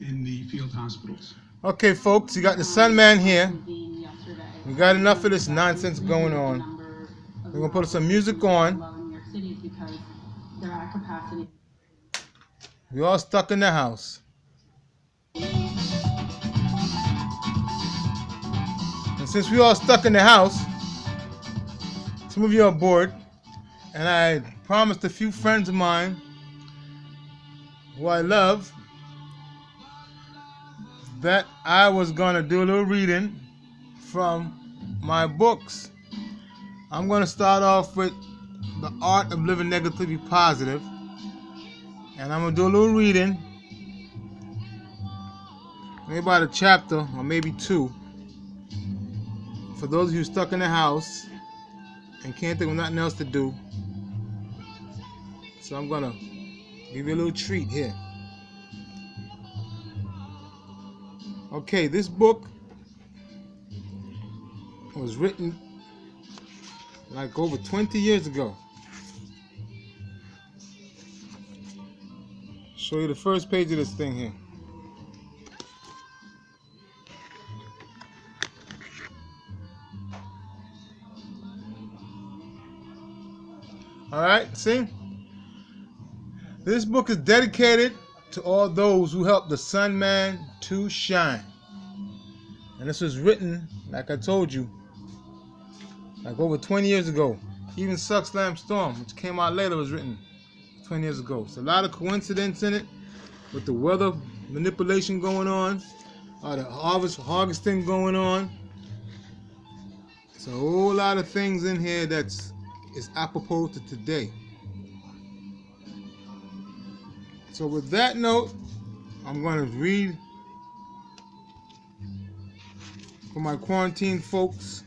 in the field hospitals. Okay, folks, you got the SUNMAN here. We got enough of this nonsense going on. We're going to put some music on. We're all stuck in the house. And since we all stuck in the house, some of you are bored, and I promised a few friends of mine who I love that I was going to do a little reading from my books. I'm going to start off with The Art of Living Negatively Positive, and I'm going to do a little reading, maybe about a chapter or maybe two, for those of you stuck in the house and can't think of nothing else to do. So I'm going to give you a little treat here. Okay, this book was written like over 20 years ago. Show you the first page of this thing here. Alright, see? This book is dedicated to all those who helped the SUNMAN to shine. And this was written, like I told you, like over 20 years ago. Even Suck Slam Storm, which came out later, was written 20 years ago. It's a lot of coincidence in it, with the weather manipulation going on, the harvesting going on. It's a whole lot of things in here that's apropos to today. So with that note, I'm going to read for my quarantine folks.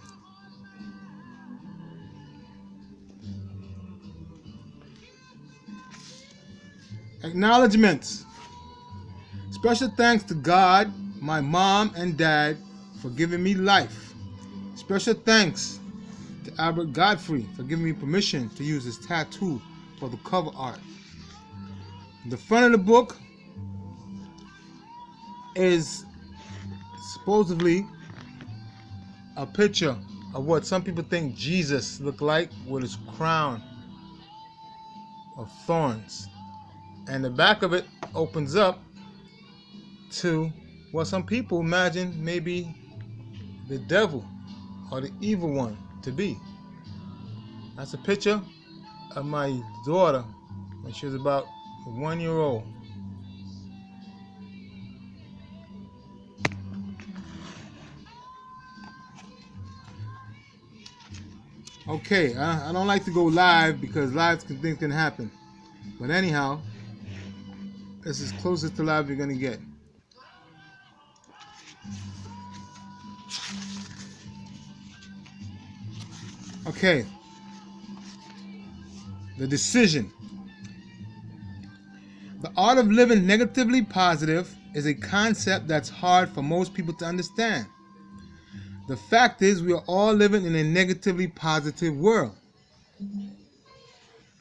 Acknowledgements. Special thanks to God, my mom and dad for giving me life. Special thanks to Albert Godfrey for giving me permission to use his tattoo for the cover art. The front of the book is supposedly a picture of what some people think Jesus looked like with his crown of thorns. And the back of it opens up to what some people imagine maybe the devil or the evil one to be. That's a picture of my daughter when she was about 1 year old. Okay, I don't like to go live because things can happen. But anyhow, this is closest to live you're going to get. Okay. The decision. The art of living negatively positive is a concept that's hard for most people to understand. The fact is, we are all living in a negatively positive world.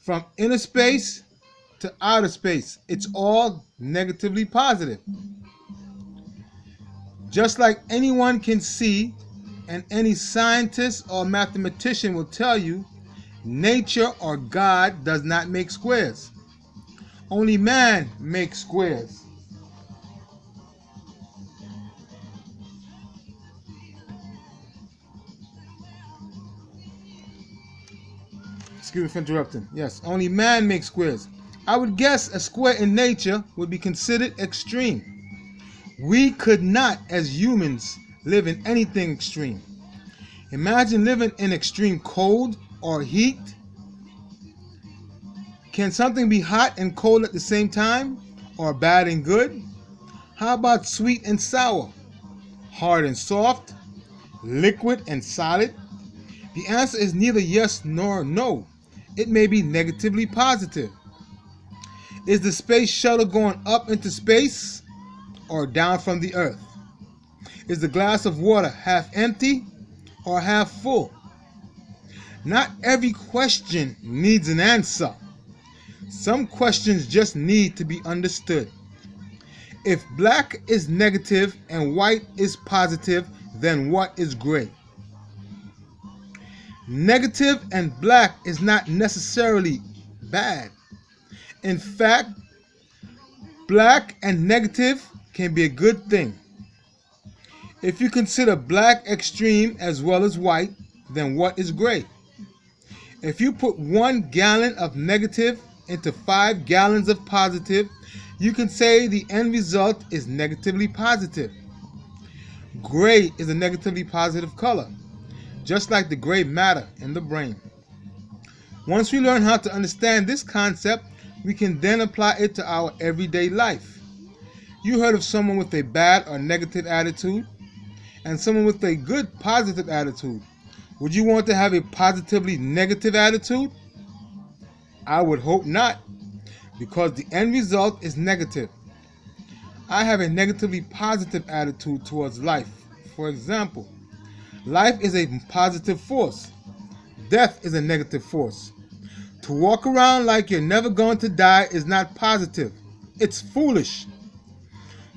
From inner space to outer space, it's all negatively positive. Just like anyone can see, and any scientist or mathematician will tell you, nature or God does not make squares. Only man makes squares. Excuse me for interrupting. Yes, only man makes squares. I would guess a square in nature would be considered extreme. We could not, as humans, live in anything extreme. Imagine living in extreme cold or heat. Can something be hot and cold at the same time, or bad and good? How about sweet and sour, hard and soft, liquid and solid? The answer is neither yes nor no. It may be negatively positive. Is the space shuttle going up into space or down from the earth? Is the glass of water half empty or half full? Not every question needs an answer. Some questions just need to be understood. If black is negative and white is positive, then what is gray? Negative and black is not necessarily bad. In fact, black and negative can be a good thing. If you consider black extreme as well as white, then what is gray? If you put 1 gallon of negative into 5 gallons of positive, you can say the end result is negatively positive. Gray is a negatively positive color, just like the gray matter in the brain. Once we learn how to understand this concept, we can then apply it to our everyday life. You heard of someone with a bad or negative attitude and someone with a good positive attitude. Would you want to have a positively negative attitude? I would hope not, because the end result is negative. I have a negatively positive attitude towards life. For example, life is a positive force. Death is a negative force. To walk around like you're never going to die is not positive. It's foolish.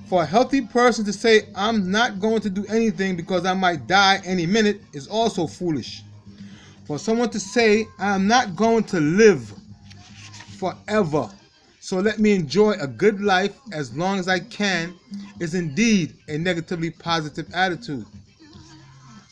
For a healthy person to say, I'm not going to do anything because I might die any minute, is also foolish. For someone to say, I'm not going to live forever, so let me enjoy a good life as long as I can, is indeed a negatively positive attitude.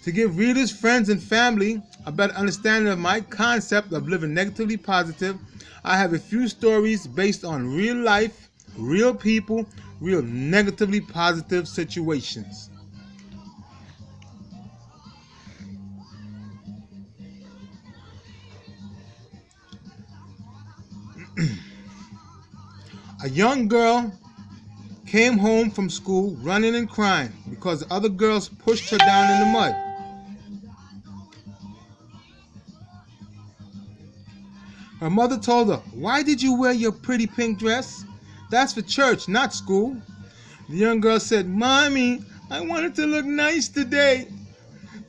To give readers, friends, and family a better understanding of my concept of living negatively positive, I have a few stories based on real life, real people, real negatively positive situations. A young girl came home from school running and crying because the other girls pushed her down in the mud. Her mother told her, "Why did you wear your pretty pink dress? That's for church, not school." The young girl said, "Mommy, I wanted to look nice today.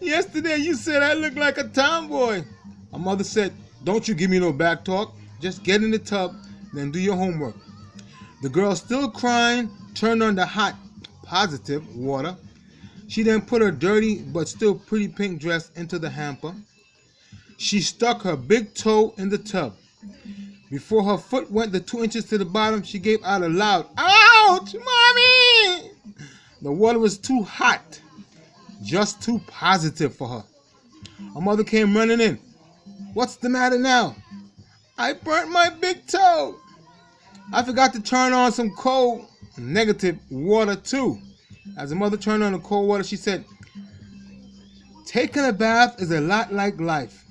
Yesterday you said I looked like a tomboy." Her mother said, "Don't you give me no back talk. Just get in the tub, then do your homework." The girl, still crying, turned on the hot, positive water. She then put her dirty but still pretty pink dress into the hamper. She stuck her big toe in the tub. Before her foot went the 2 inches to the bottom, she gave out a loud, "Ouch, Mommy!" The water was too hot, just too positive for her. Her mother came running in. "What's the matter now?" "I burnt my big toe. I forgot to turn on some cold, negative water too." As the mother turned on the cold water, she said, "Taking a bath is a lot like life."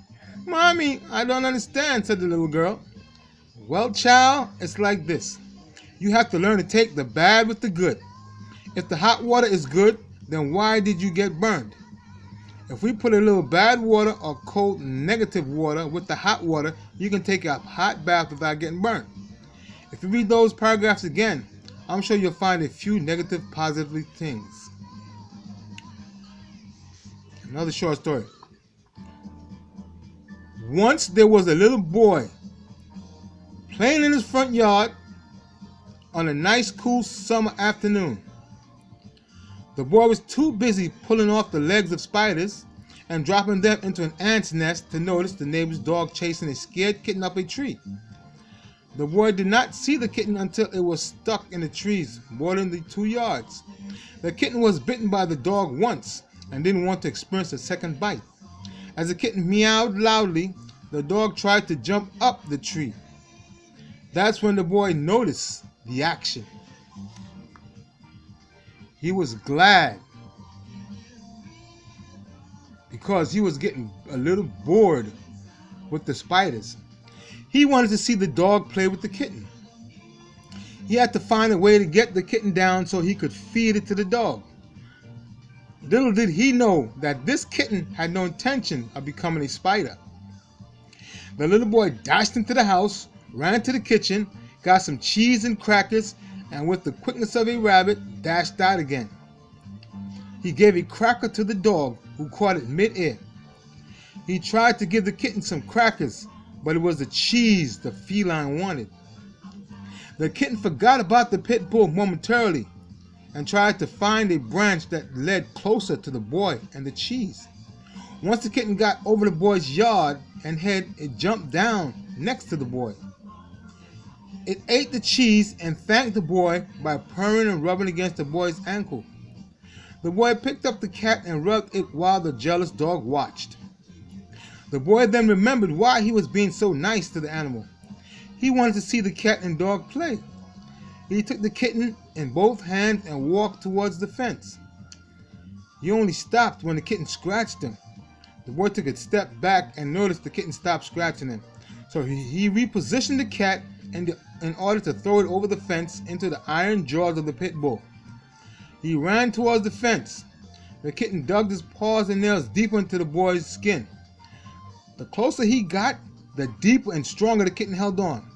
"Mommy, I don't understand," said the little girl. "Well, child, it's like this. You have to learn to take the bad with the good. If the hot water is good, then why did you get burned? If we put a little bad water or cold negative water with the hot water, you can take a hot bath without getting burned. If you read those paragraphs again, I'm sure you'll find a few negative, positive things." Another short story. Once there was a little boy playing in his front yard on a nice, cool summer afternoon. The boy was too busy pulling off the legs of spiders and dropping them into an ant's nest to notice the neighbor's dog chasing a scared kitten up a tree. The boy did not see the kitten until it was stuck in the trees more than the 2 yards. The kitten was bitten by the dog once and didn't want to experience a second bite. As the kitten meowed loudly, the dog tried to jump up the tree. That's when the boy noticed the action. He was glad because he was getting a little bored with the spiders. He wanted to see the dog play with the kitten. He had to find a way to get the kitten down so he could feed it to the dog. Little did he know that this kitten had no intention of becoming a spider. The little boy dashed into the house, ran to the kitchen, got some cheese and crackers, and with the quickness of a rabbit, dashed out again. He gave a cracker to the dog, who caught it mid-air. He tried to give the kitten some crackers, but it was the cheese the feline wanted. The kitten forgot about the pit bull momentarily and tried to find a branch that led closer to the boy and the cheese. Once the kitten got over the boy's yard and head, it jumped down next to the boy. It ate the cheese and thanked the boy by purring and rubbing against the boy's ankle. The boy picked up the cat and rubbed it while the jealous dog watched. The boy then remembered why he was being so nice to the animal. He wanted to see the cat and dog play. He took the kitten in both hands and walked towards the fence. He only stopped when the kitten scratched him. The boy took a step back and noticed the kitten stopped scratching him. So he repositioned the cat in order to throw it over the fence into the iron jaws of the pit bull. He ran towards the fence. The kitten dug his paws and nails deeper into the boy's skin. The closer he got, the deeper and stronger the kitten held on.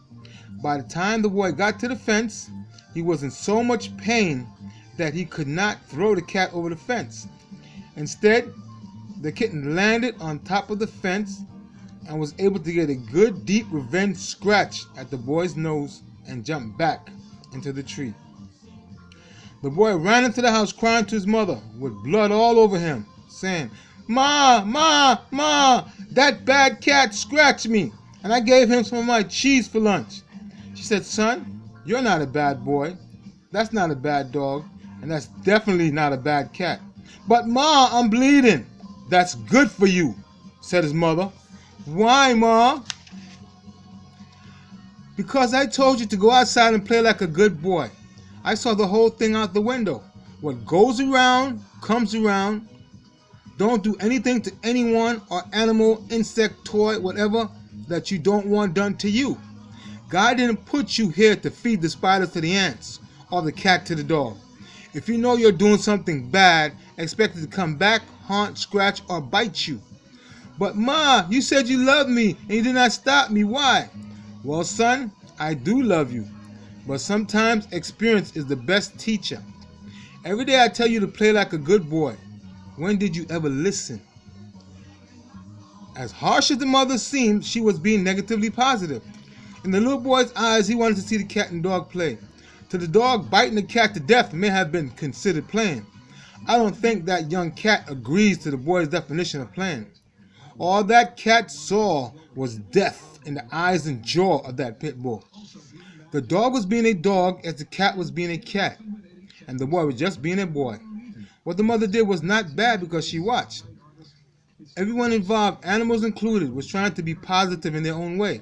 By the time the boy got to the fence, he was in so much pain that he could not throw the cat over the fence. Instead, the kitten landed on top of the fence and was able to get a good deep revenge scratch at the boy's nose and jump back into the tree. The boy ran into the house crying to his mother with blood all over him, saying, "Ma, Ma, Ma, that bad cat scratched me, and I gave him some of my cheese for lunch." She said, "Son, you're not a bad boy. That's not a bad dog, and that's definitely not a bad cat." "But Ma, I'm bleeding." "That's good for you," said his mother. "Why, Ma?" "Because I told you to go outside and play like a good boy. I saw the whole thing out the window. What goes around, comes around. Don't do anything to anyone or animal, insect, toy, whatever that you don't want done to you. God didn't put you here to feed the spiders to the ants or the cat to the dog. If you know you're doing something bad, expect it to come back, haunt, scratch, or bite you." "But Ma, you said you loved me and you did not stop me. Why?" "Well, son, I do love you, but sometimes experience is the best teacher. Every day I tell you to play like a good boy. When did you ever listen?" As harsh as the mother seemed, she was being negatively positive. In the little boy's eyes, he wanted to see the cat and dog play. To the dog, biting the cat to death may have been considered playing. I don't think that young cat agrees to the boy's definition of playing. All that cat saw was death in the eyes and jaw of that pit bull. The dog was being a dog as the cat was being a cat, and the boy was just being a boy. What the mother did was not bad because she watched. Everyone involved, animals included, was trying to be positive in their own way.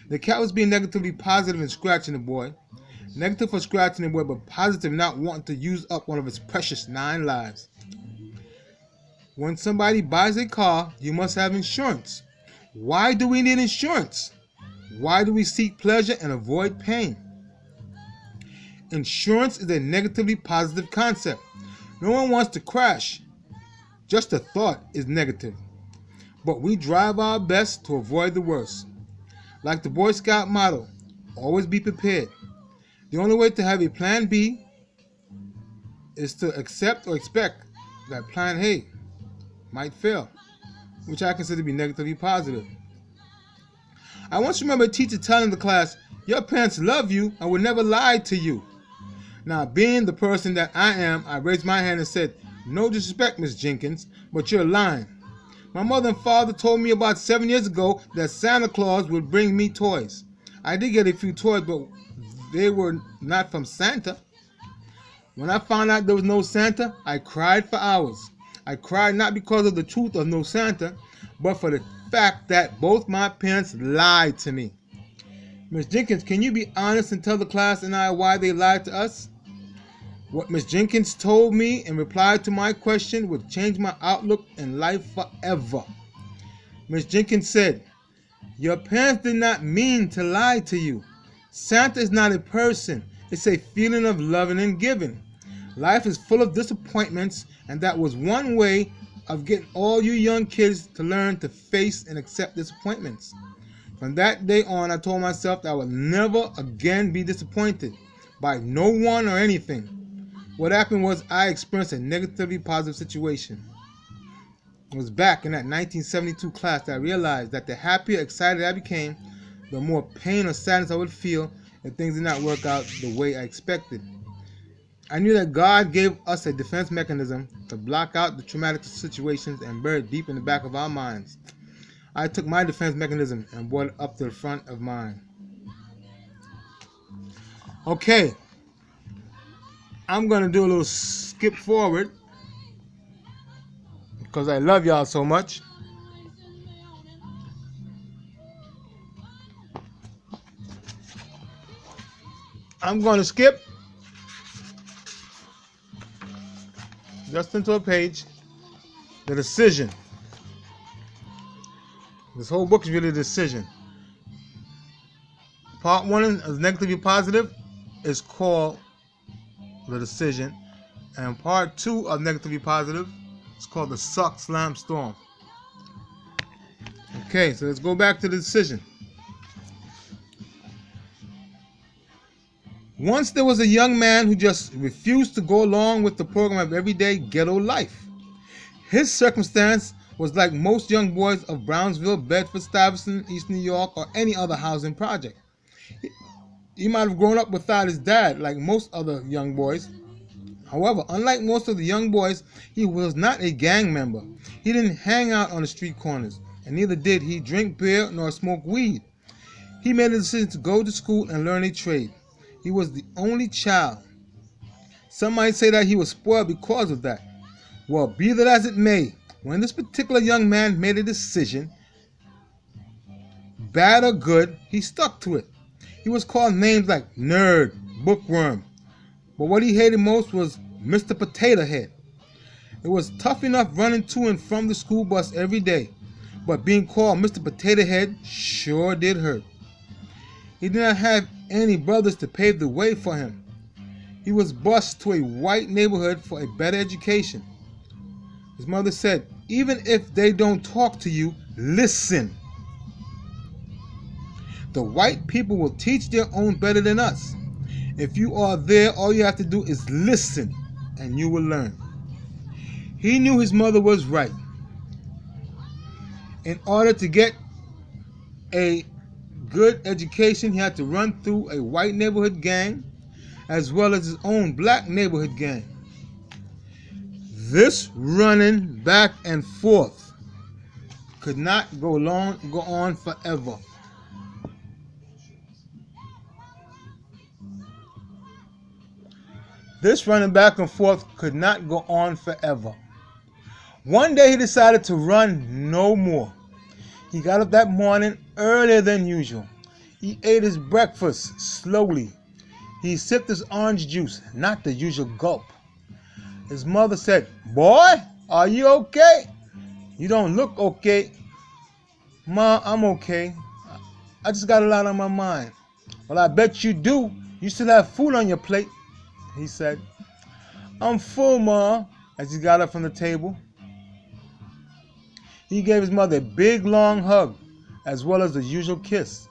The cat was being negatively positive and scratching the boy. Negative for scratching the boy, but positive not wanting to use up one of its precious 9 lives. When somebody buys a car, you must have insurance. Why do we need insurance? Why do we seek pleasure and avoid pain? Insurance is a negatively positive concept. No one wants to crash. Just the thought is negative. But we drive our best to avoid the worst. Like the Boy Scout motto, always be prepared. The only way to have a plan B is to accept or expect that plan A might fail, which I consider to be negatively positive. I once remember a teacher telling the class, "Your parents love you and would never lie to you." Now, being the person that I am, I raised my hand and said, "No disrespect, Miss Jenkins, but you're lying. My mother and father told me about 7 years ago that Santa Claus would bring me toys. I did get a few toys, but they were not from Santa. When I found out there was no Santa, I cried for hours. I cried not because of the truth of no Santa, but for the fact that both my parents lied to me." Miss Jenkins, can you be honest and tell the class and I why they lied to us? What Miss Jenkins told me in reply to my question would change my outlook in life forever. Miss Jenkins said, "Your parents did not mean to lie to you. Santa is not a person. It's a feeling of loving and giving. Life is full of disappointments, and that was one way of getting all you young kids to learn to face and accept disappointments." From that day on, I told myself that I would never again be disappointed by no one or anything. What happened was I experienced a negatively positive situation. It was back in that 1972 class that I realized that the happier, excited I became, the more pain or sadness I would feel if things did not work out the way I expected. I knew that God gave us a defense mechanism to block out the traumatic situations and bury it deep in the back of our minds. I took my defense mechanism and brought it up to the front of mine. Okay, I'm going to do a little skip forward because I love y'all so much. I'm going to skip just into a page, The Decision. This whole book is really a decision. Part 1 is negatively positive is called The Decision. And part 2 of negatively positive is called The Suck Slam Storm. Okay, so let's go back to the decision. Once there was a young man who just refused to go along with the program of everyday ghetto life. His circumstance was like most young boys of Brownsville, Bedford, Stuyvesant, East New York, or any other housing project. He might have grown up without his dad, like most other young boys. However, unlike most of the young boys, he was not a gang member. He didn't hang out on the street corners, and neither did he drink beer nor smoke weed. He made a decision to go to school and learn a trade. He was the only child. Some might say that he was spoiled because of that. Well, be that as it may, when this particular young man made a decision, bad or good, he stuck to it. He was called names like nerd, bookworm, but what he hated most was Mr. Potato Head. It was tough enough running to and from the school bus every day, but being called Mr. Potato Head sure did hurt. He did not have any brothers to pave the way for him. He was bused to a white neighborhood for a better education. His mother said, even if they don't talk to you, listen. The white people will teach their own better than us. If you are there, all you have to do is listen, and you will learn. He knew his mother was right. In order to get a good education, he had to run through a white neighborhood gang as well as his own black neighborhood gang. This running back and forth could not go on forever. This running back and forth could not go on forever. One day he decided to run no more. He got up that morning earlier than usual. He ate his breakfast slowly. He sipped his orange juice, not the usual gulp. His mother said, "Boy, are you okay?" "You don't look okay." "Ma, I'm okay. I just got a lot on my mind." "Well, I bet you do. You still have food on your plate," he said. "I'm full, Ma," as he got up from the table. He gave his mother a big, long hug, as well as the usual kiss.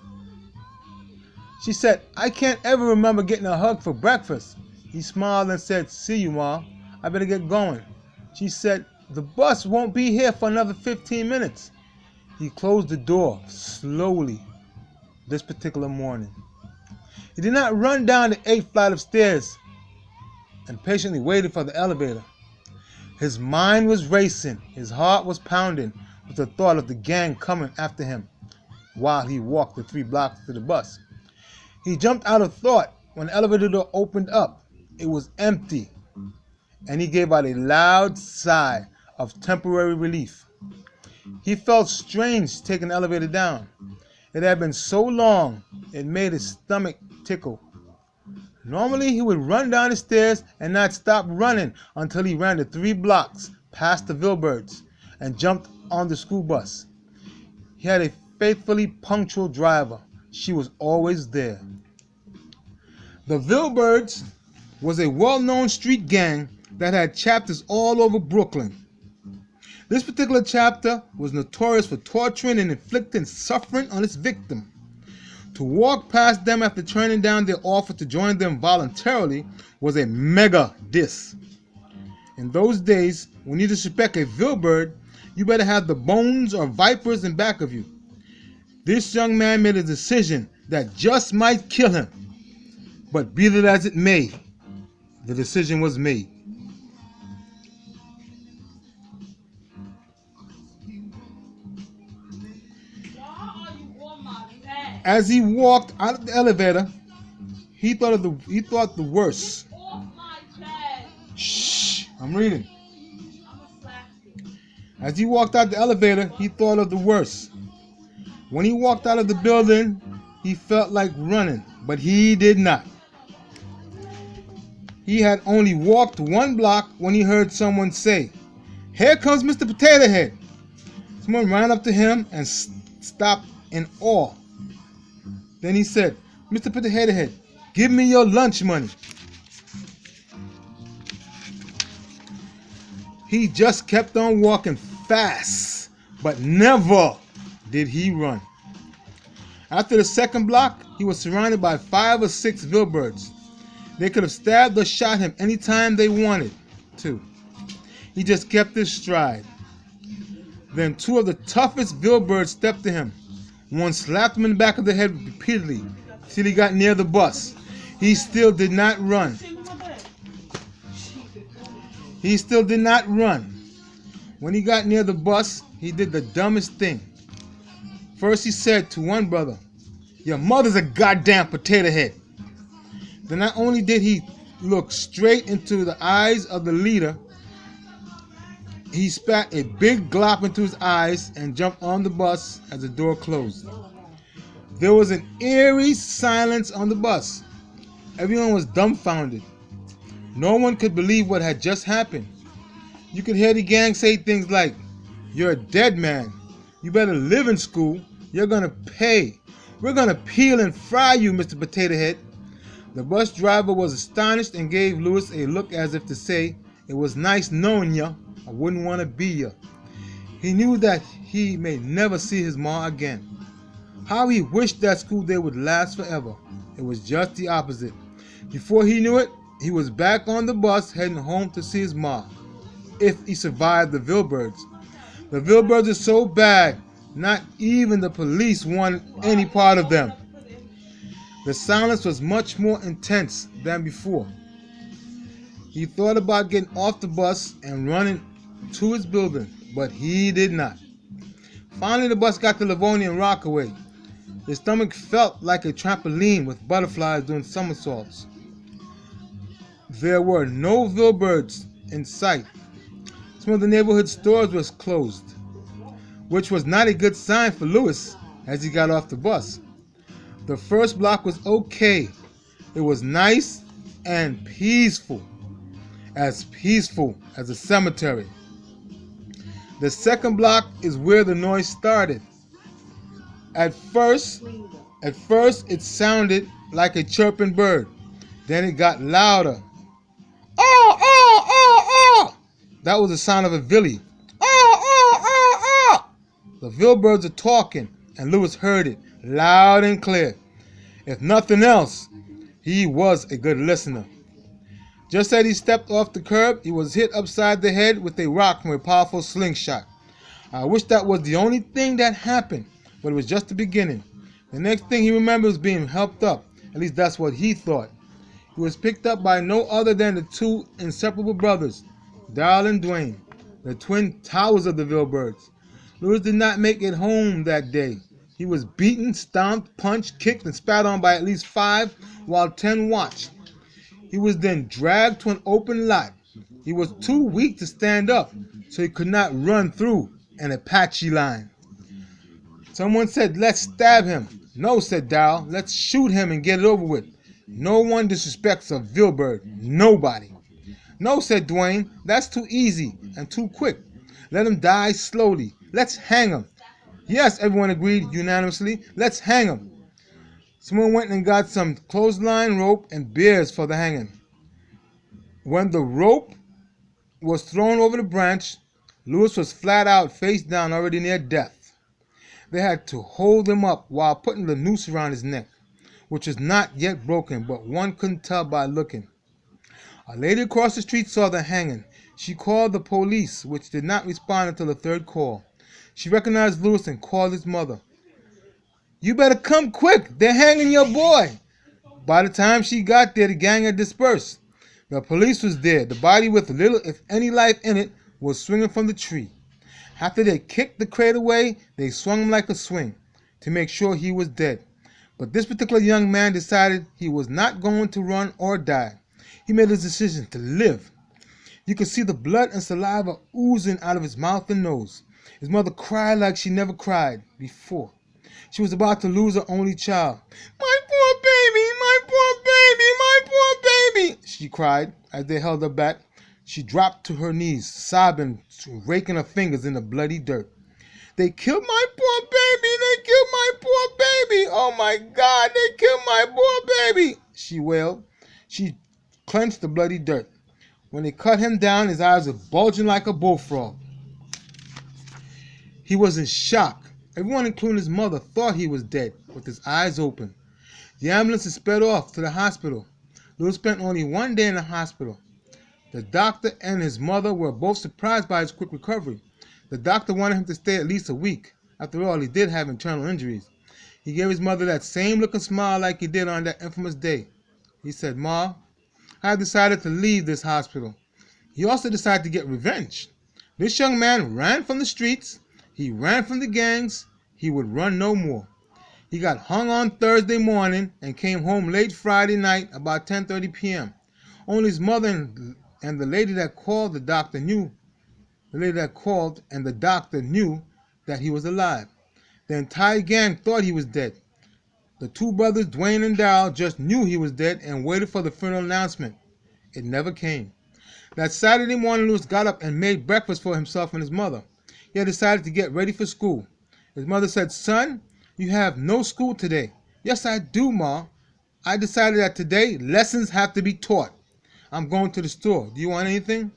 She said, "I can't ever remember getting a hug for breakfast." He smiled and said, "See you, Ma. I better get going." She said, "The bus won't be here for another 15 minutes. He closed the door slowly this particular morning. He did not run down the 8th flight of stairs and patiently waited for the elevator. His mind was racing. His heart was pounding with the thought of the gang coming after him while he walked the 3 blocks to the bus. He jumped out of thought when the elevator door opened up. It was empty, and he gave out a loud sigh of temporary relief. He felt strange taking the elevator down. It had been so long, it made his stomach tickle. Normally, he would run down the stairs and not stop running until he ran the 3 blocks past the Vilberts and jumped on the school bus. He had a faithfully punctual driver. She was always there. The Vilberts was a well-known street gang that had chapters all over Brooklyn. This particular chapter was notorious for torturing and inflicting suffering on its victim. To walk past them after turning down their offer to join them voluntarily was a mega diss. In those days, when you disrespect a Vilbert, you better have the bones or vipers in back of you. This young man made a decision that just might kill him. But be that as it may, the decision was made. As he walked out of the elevator, he thought the worst. Shh, I'm reading. As he walked out the elevator, he thought of the worst. When he walked out of the building, he felt like running, but he did not. He had only walked 1 block when he heard someone say, "Here comes Mr. Potato Head." Someone ran up to him and stopped in awe. Then he said, "Mr. Potato Head, give me your lunch money." He just kept on walking fast, but never did he run. After the second block, he was surrounded by 5 or 6 Vilbirds. They could have stabbed or shot him anytime they wanted to. He just kept his stride. Then 2 of the toughest Vilbirds stepped to him. One slapped him in the back of the head repeatedly till he got near the bus. He still did not run. When he got near the bus, he did the dumbest thing. First he said to one brother, "Your mother's a goddamn potato head." Then not only did he look straight into the eyes of the leader, he spat a big glop into his eyes and jumped on the bus as the door closed. There was an eerie silence on the bus. Everyone was dumbfounded. No one could believe what had just happened. You could hear the gang say things like, "You're a dead man. You better live in school. You're gonna pay. We're gonna peel and fry you, Mr. Potato Head." The bus driver was astonished and gave Lewis a look as if to say, "It was nice knowing ya. I wouldn't want to be ya." He knew that he may never see his ma again. How he wished that school day would last forever. It was just the opposite. Before he knew it, he was back on the bus heading home to see his ma, if he survived the Vilbirds. The Vilbirds are so bad, not even the police wanted any part of them. The silence was much more intense than before. He thought about getting off the bus and running to his building, but he did not. Finally, the bus got to Livonia and Rockaway. His stomach felt like a trampoline with butterflies doing somersaults. There were no Vilbirds in sight. Some of the neighborhood stores were closed, which was not a good sign for Lewis as he got off the bus. The first block was okay. It was nice and peaceful as a cemetery. The second block is where the noise started. At first it sounded like a chirping bird. Then it got louder. "Oh, oh, oh, oh!" That was the sound of a Villie. "Oh, oh, oh, oh!" The Vilbirds are talking, and Lewis heard it loud and clear. If nothing else, he was a good listener. Just as he stepped off the curb, he was hit upside the head with a rock from a powerful slingshot. I wish that was the only thing that happened, but it was just the beginning. The next thing he remembered was being helped up. At least that's what he thought. He was picked up by no other than the 2 inseparable brothers, Darrell and Dwayne, the twin towers of the Vilbirds. Lewis did not make it home that day. He was beaten, stomped, punched, kicked, and spat on by at least 5, while 10 watched. He was then dragged to an open lot. He was too weak to stand up, so he could not run through an Apache line. Someone said, "Let's stab him." "No," said Darrell, "let's shoot him and get it over with. No one disrespects a Vilbird. Nobody." "No," said Dwayne, "that's too easy and too quick. Let him die slowly. Let's hang him." "Yes," everyone agreed unanimously, "let's hang him." Someone went and got some clothesline rope and beers for the hanging. When the rope was thrown over the branch, Lewis was flat out, face down, already near death. They had to hold him up while putting the noose around his neck, which was not yet broken, but one couldn't tell by looking. A lady across the street saw the hanging. She called the police, which did not respond until the 3rd call. She recognized Lewis and called his mother. "You better come quick. They're hanging your boy." By the time she got there, the gang had dispersed. The police was there. The body with little, if any, life in it was swinging from the tree. After they kicked the crate away, they swung him like a swing to make sure he was dead. But this particular young man decided he was not going to run or die. He made his decision to live. You could see the blood and saliva oozing out of his mouth and nose. His mother cried like she never cried before. She was about to lose her only child. "My poor baby, my poor baby, my poor baby," she cried as they held her back. She dropped to her knees, sobbing, raking her fingers in the bloody dirt. "They killed my poor baby, they killed my poor baby. Oh my God, they killed my poor baby," she wailed. She clenched the bloody dirt. When they cut him down, his eyes were bulging like a bullfrog. He was in shock. Everyone, including his mother, thought he was dead, with his eyes open. The ambulance sped off to the hospital. Lewis spent only 1 day in the hospital. The doctor and his mother were both surprised by his quick recovery. The doctor wanted him to stay at least a week. After all, he did have internal injuries. He gave his mother that same looking smile like he did on that infamous day. He said, "Ma, I have decided to leave this hospital." He also decided to get revenge. This young man ran from the streets. He ran from the gangs. He would run no more. He got hung on Thursday morning and came home late Friday night about 10:30 p.m. Only his mother and the lady that called the doctor knew. The lady that called and the doctor knew that he was alive. The entire gang thought he was dead. The two brothers, Dwayne and Darryl, just knew he was dead and waited for the funeral announcement. It never came. That Saturday morning, Lewis got up and made breakfast for himself and his mother. He had decided to get ready for school. His mother said, "Son, you have no school today." "Yes, I do, Ma. I decided that today lessons have to be taught. I'm going to the store. Do you want anything?"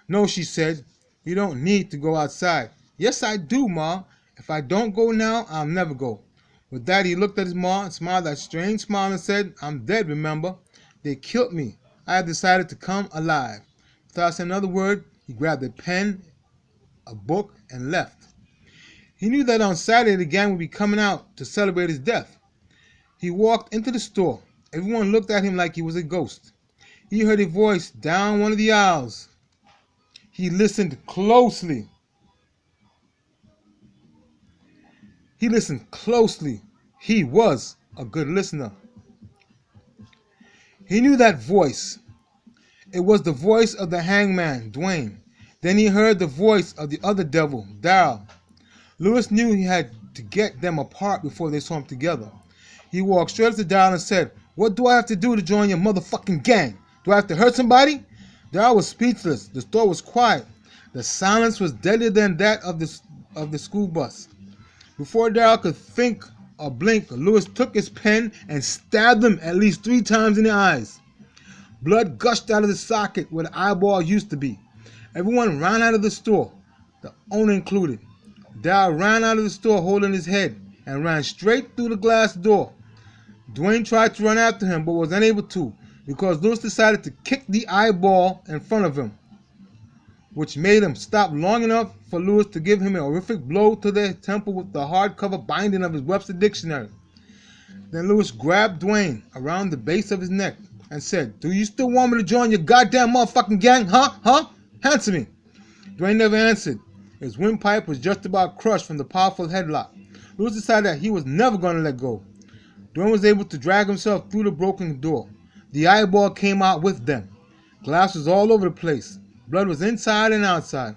"No," she said. "You don't need to go outside." "Yes, I do, Ma. If I don't go now, I'll never go." With that, he looked at his ma and smiled that strange smile and said, "I'm dead, remember? They killed me. I have decided to come alive." Without saying another word, he grabbed a pen, a book, and left. He knew that on Saturday the gang would be coming out to celebrate his death. He walked into the store. Everyone looked at him like he was a ghost. He heard a voice down one of the aisles. He listened closely. He was a good listener. He knew that voice. It was the voice of the hangman, Dwayne. Then he heard the voice of the other devil, Darryl. Lewis knew he had to get them apart before they saw him together. He walked straight up to Darryl and said, "What do I have to do to join your motherfucking gang? Do I have to hurt somebody?" Darryl was speechless. The store was quiet. The silence was deadlier than that of the school bus. Before Darryl could think or blink, Lewis took his pen and stabbed him at least 3 times in the eyes. Blood gushed out of the socket where the eyeball used to be. Everyone ran out of the store, the owner included. Darryl ran out of the store holding his head and ran straight through the glass door. Dwayne tried to run after him but was unable to because Lewis decided to kick the eyeball in front of him, which made him stop long enough for Lewis to give him a horrific blow to the temple with the hardcover binding of his Webster dictionary. Then Lewis grabbed Dwayne around the base of his neck and said, "Do you still want me to join your goddamn motherfucking gang, huh? Answer me." Dwayne never answered. His windpipe was just about crushed from the powerful headlock. Lewis decided that he was never going to let go. Dwayne was able to drag himself through the broken door. The eyeball came out with them. Glass was all over the place. Blood was inside and outside.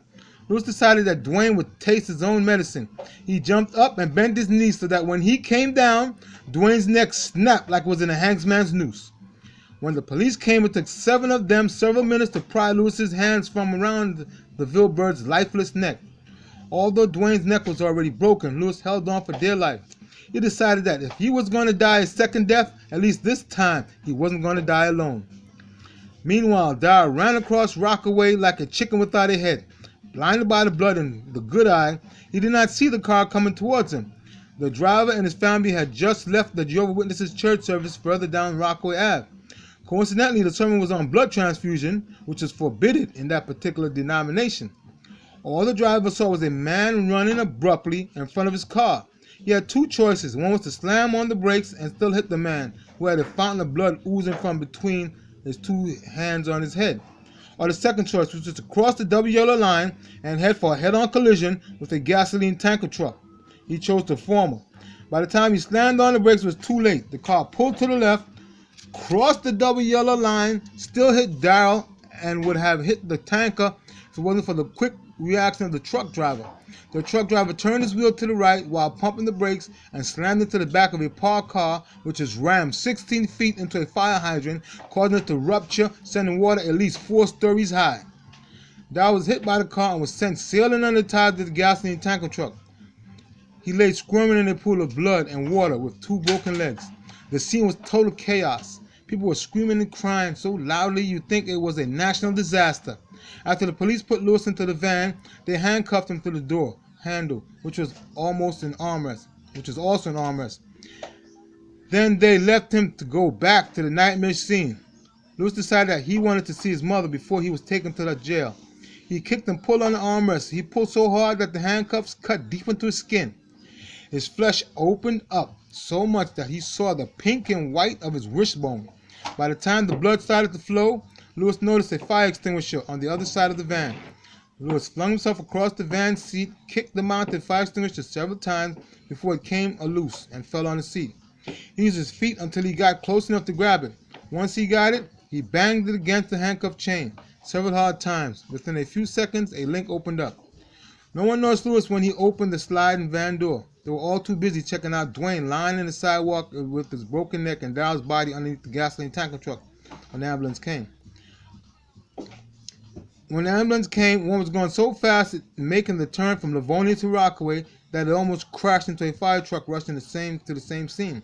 Lewis decided that Dwayne would taste his own medicine. He jumped up and bent his knees so that when he came down, Dwayne's neck snapped like it was in a hangman's noose. When the police came, it took 7 of them several minutes to pry Lewis's hands from around the Vilbird's lifeless neck. Although Dwayne's neck was already broken, Lewis held on for dear life. He decided that if he was going to die a second death, at least this time he wasn't going to die alone. Meanwhile, Darryl ran across Rockaway like a chicken without a head. Blinded by the blood in the good eye, he did not see the car coming towards him. The driver and his family had just left the Jehovah's Witnesses church service further down Rockaway Ave. Coincidentally, the sermon was on blood transfusion, which is forbidden in that particular denomination. All the driver saw was a man running abruptly in front of his car. He had 2 choices. One was to slam on the brakes and still hit the man, who had a fountain of blood oozing from between his two hands on his head. Or the second choice was to cross the double yellow line and head for a head-on collision with a gasoline tanker truck. He chose the former. By the time he slammed on the brakes, it was too late. The car pulled to the left, crossed the double yellow line, still hit Darrell, and would have hit the tanker if it wasn't for the quick reaction of the truck driver. The truck driver turned his wheel to the right while pumping the brakes and slammed into the back of a parked car, which was rammed 16 feet into a fire hydrant, causing it to rupture, sending water at least 4 stories high. Darrell was hit by the car and was sent sailing under the tires of the gasoline tanker truck. He lay squirming in a pool of blood and water with 2 broken legs. The scene was total chaos. People were screaming and crying so loudly you'd think it was a national disaster. After the police put Lewis into the van, they handcuffed him to the door handle, which was also an armrest. Then they left him to go back to the nightmare scene. Lewis decided that he wanted to see his mother before he was taken to the jail. He kicked and pulled on the armrest. He pulled so hard that the handcuffs cut deep into his skin. His flesh opened up so much that he saw the pink and white of his wristbone. By the time the blood started to flow, Lewis noticed a fire extinguisher on the other side of the van. Lewis flung himself across the van seat, kicked the mounted fire extinguisher several times before it came loose and fell on the seat. He used his feet until he got close enough to grab it. Once he got it, he banged it against the handcuff chain several hard times. Within a few seconds, a link opened up. No one noticed Lewis when he opened the sliding van door. They were all too busy checking out Dwayne lying in the sidewalk with his broken neck and Darrell's body underneath the gasoline tanker truck when the ambulance came. When the ambulance came, one was going so fast making the turn from Livonia to Rockaway that it almost crashed into a fire truck rushing to the same scene.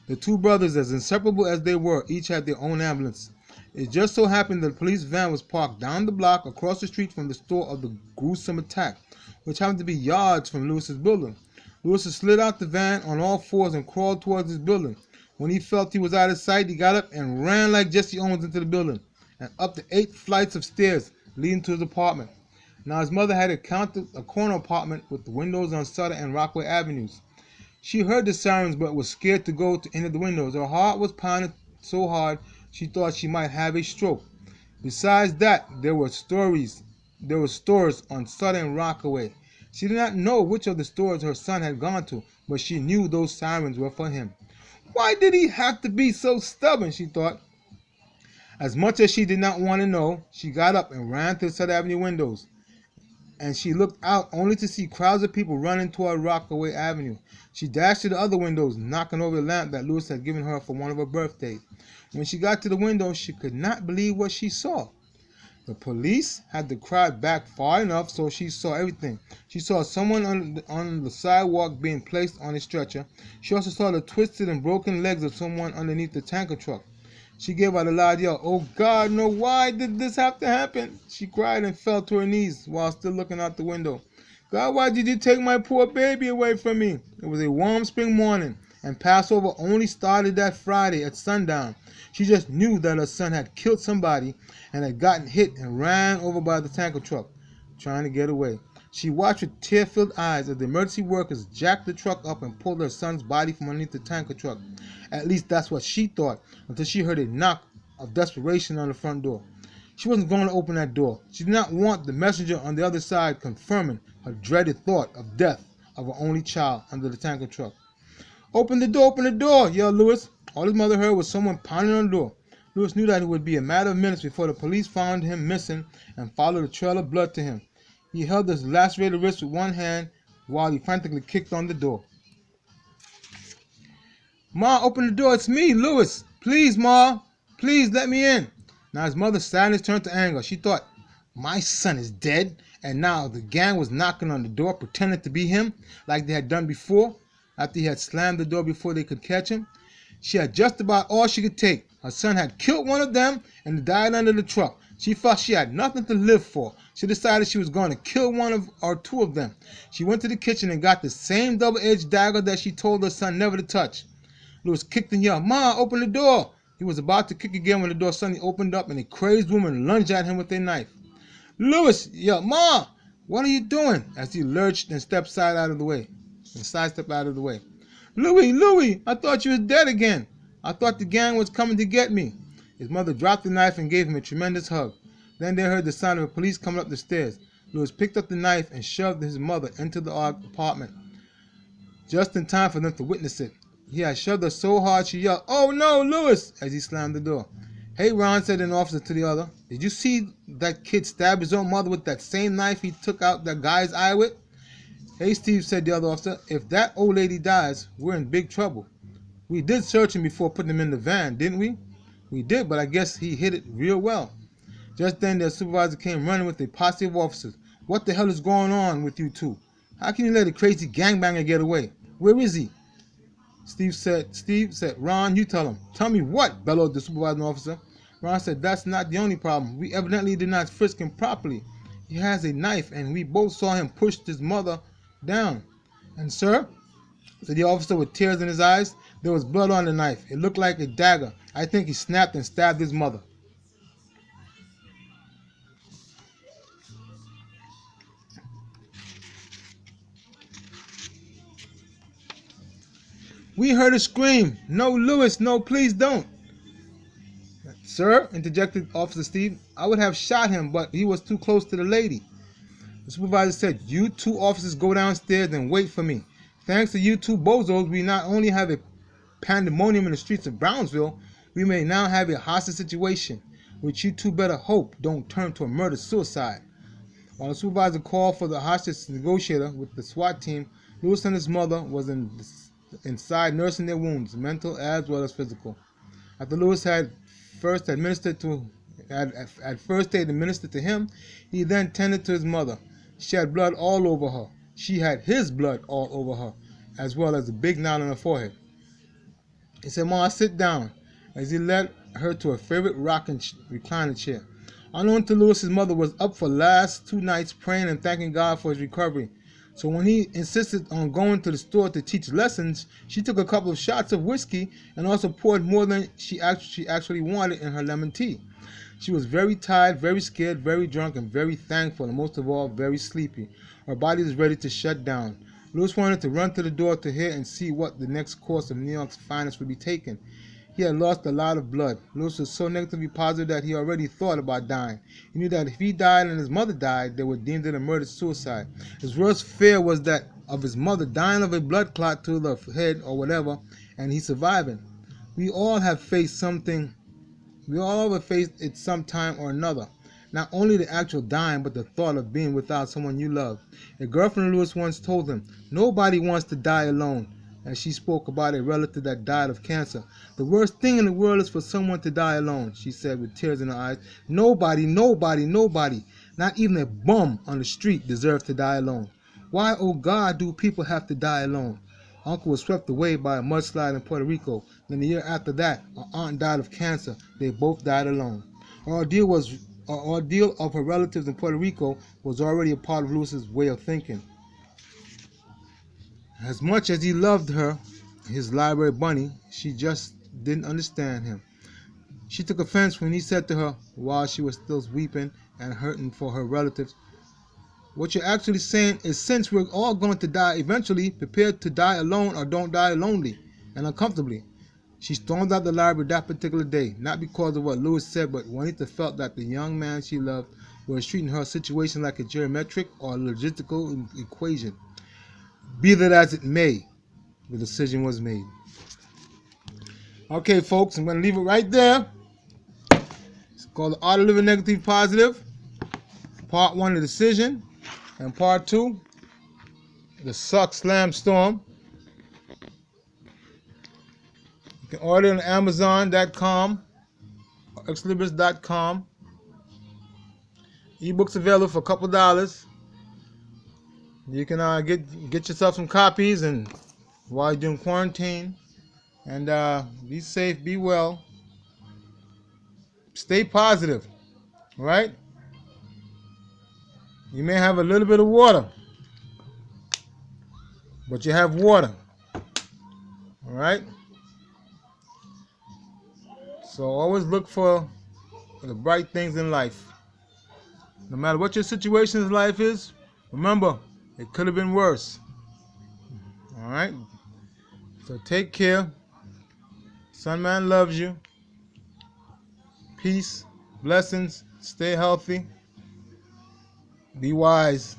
The 2 brothers, as inseparable as they were, each had their own ambulance. It just so happened that the police van was parked down the block across the street from the store of the gruesome attack, which happened to be yards from Lewis's building. Lewis slid out the van on all 4s and crawled towards his building. When he felt he was out of sight, he got up and ran like Jesse Owens into the building and up the 8 flights of stairs leading to his apartment. Now his mother had a corner apartment with the windows on Sutter and Rockaway Avenues. She heard the sirens but was scared to go to any of the windows. Her heart was pounding so hard she thought she might have a stroke. Besides that, there were stores on Sutter and Rockaway. She did not know which of the stores her son had gone to, but she knew those sirens were for him. Why did he have to be so stubborn, she thought. As much as she did not want to know, she got up and ran to the Sutter Avenue windows, and she looked out only to see crowds of people running toward Rockaway Avenue. She dashed to the other windows, knocking over the lamp that Lewis had given her for one of her birthdays. When she got to the window, she could not believe what she saw. The police had the crowd back far enough so she saw everything. She saw someone on the sidewalk being placed on a stretcher. She also saw the twisted and broken legs of someone underneath the tanker truck. She gave out a loud yell. "Oh God, no, why did this have to happen?" She cried and fell to her knees while still looking out the window. "God, why did you take my poor baby away from me?" It was a warm spring morning, and Passover only started that Friday at sundown. She just knew that her son had killed somebody and had gotten hit and ran over by the tanker truck, trying to get away. She watched with tear-filled eyes as the emergency workers jacked the truck up and pulled her son's body from underneath the tanker truck. At least that's what she thought, until she heard a knock of desperation on the front door. She wasn't going to open that door. She did not want the messenger on the other side confirming her dreaded thought of death of her only child under the tanker truck. Open the door, yelled Lewis. All his mother heard was someone pounding on the door. Lewis knew that it would be a matter of minutes before the police found him missing and followed a trail of blood to him. He held his lacerated wrist with one hand while he frantically kicked on the door. "Ma, open the door. It's me, Lewis. Please, Ma. Please let me in." Now his mother's sadness turned to anger. She thought, my son is dead, and now the gang was knocking on the door pretending to be him, like they had done before, after he had slammed the door before they could catch him. She had just about all she could take. Her son had killed one of them and died under the truck. She felt she had nothing to live for. She decided she was going to kill one or two of them. She went to the kitchen and got the same double-edged dagger that she told her son never to touch. Lewis kicked and yelled, "Ma, open the door." He was about to kick again when the door suddenly opened up and a crazed woman lunged at him with a knife. "Lewis," yelled, "Ma, what are you doing?" as he lurched and sidestepped out of the way. Louie, I thought you was dead again. I thought the gang was coming to get me." His mother dropped the knife and gave him a tremendous hug. Then they heard the sound of a police coming up the stairs. Lewis picked up the knife and shoved his mother into the apartment, just in time for them to witness it. He had shoved her so hard she yelled, "Oh no, Lewis!" as he slammed the door. "Hey, Ron," said an officer to the other, "did you see that kid stab his own mother with that same knife he took out that guy's eye with?" "Hey, Steve," said the other officer, "if that old lady dies, we're in big trouble. We did search him before putting him in the van, didn't we?" "We did, but I guess he hid it real well." Just then their supervisor came running with a posse of officers. "What the hell is going on with you two? How can you let a crazy gangbanger get away? Where is he?" Steve said, "Ron, you tell him." "Tell me what?" bellowed the supervising officer. Ron said, "That's not the only problem. We evidently did not frisk him properly. He has a knife, and we both saw him push his mother down." "And sir," said the officer with tears in his eyes, "there was blood on the knife. It looked like a dagger. I think he snapped and stabbed his mother." "We heard a scream. No, Lewis, no, please don't." "Sir," interjected Officer Steve, "I would have shot him, but he was too close to the lady." The supervisor said, "You two officers go downstairs and wait for me. Thanks to you two bozos, we not only have a pandemonium in the streets of Brownsville, we may now have a hostage situation, which you two better hope don't turn to a murder-suicide." While the supervisor called for the hostage negotiator with the SWAT team, Lewis and his mother was inside nursing their wounds, mental as well as physical. After Lewis had first administered to him, he then tended to his mother. She had blood all over her. She had his blood all over her, as well as a big knot on her forehead. He said, "Ma, sit down," as he led her to a favorite rocking recliner chair. Unknown to Lewis, his mother was up for the last 2 nights praying and thanking God for his recovery. So when he insisted on going to the store to teach lessons, she took a couple of shots of whiskey and also poured more than she actually wanted in her lemon tea. She was very tired, very scared, very drunk, and very thankful, and most of all, very sleepy. Her body was ready to shut down. Lewis wanted to run to the door to hear and see what the next course of New York's finest would be taken. He had lost a lot of blood. Lewis was so negatively positive that he already thought about dying. He knew that if he died and his mother died, they would deem it a murder-suicide. His worst fear was that of his mother dying of a blood clot to the head or whatever, and he surviving. We all have faced something. We all have faced it some time or another. Not only the actual dying, but the thought of being without someone you love. A girlfriend of Lewis once told him, "Nobody wants to die alone," as she spoke about a relative that died of cancer. "The worst thing in the world is for someone to die alone," she said with tears in her eyes. Nobody, not even a bum on the street deserves to die alone. Why, oh God, do people have to die alone? Uncle was swept away by a mudslide in Puerto Rico. Then the year after that, our aunt died of cancer. They both died alone. Our ordeal of her relatives in Puerto Rico was already a part of Lewis's way of thinking. As much as he loved her, his library bunny, she just didn't understand him. She took offense when he said to her, while she was still weeping and hurting for her relatives, "What you're actually saying is, since we're all going to die eventually, prepare to die alone or don't die lonely and uncomfortably." She stormed out the library that particular day, not because of what Lewis said, but Juanita felt that the young man she loved was treating her situation like a geometric or logistical equation. Be that as it may, the decision was made. Okay, folks, I'm going to leave it right there. It's called The Art of Living Negative Positive. Part 1, the decision. And part 2, the Suck Slam Storm. You can order it on Amazon.com or Xlibris.com. Ebooks available for a couple $. You can get yourself some copies and while you're doing quarantine. And be safe, be well. Stay positive. All right? You may have a little bit of water, but you have water. All right? So always look for the bright things in life. No matter what your situation in life is, remember, it could have been worse. All right? So take care. Sunman loves you. Peace, blessings, stay healthy, be wise.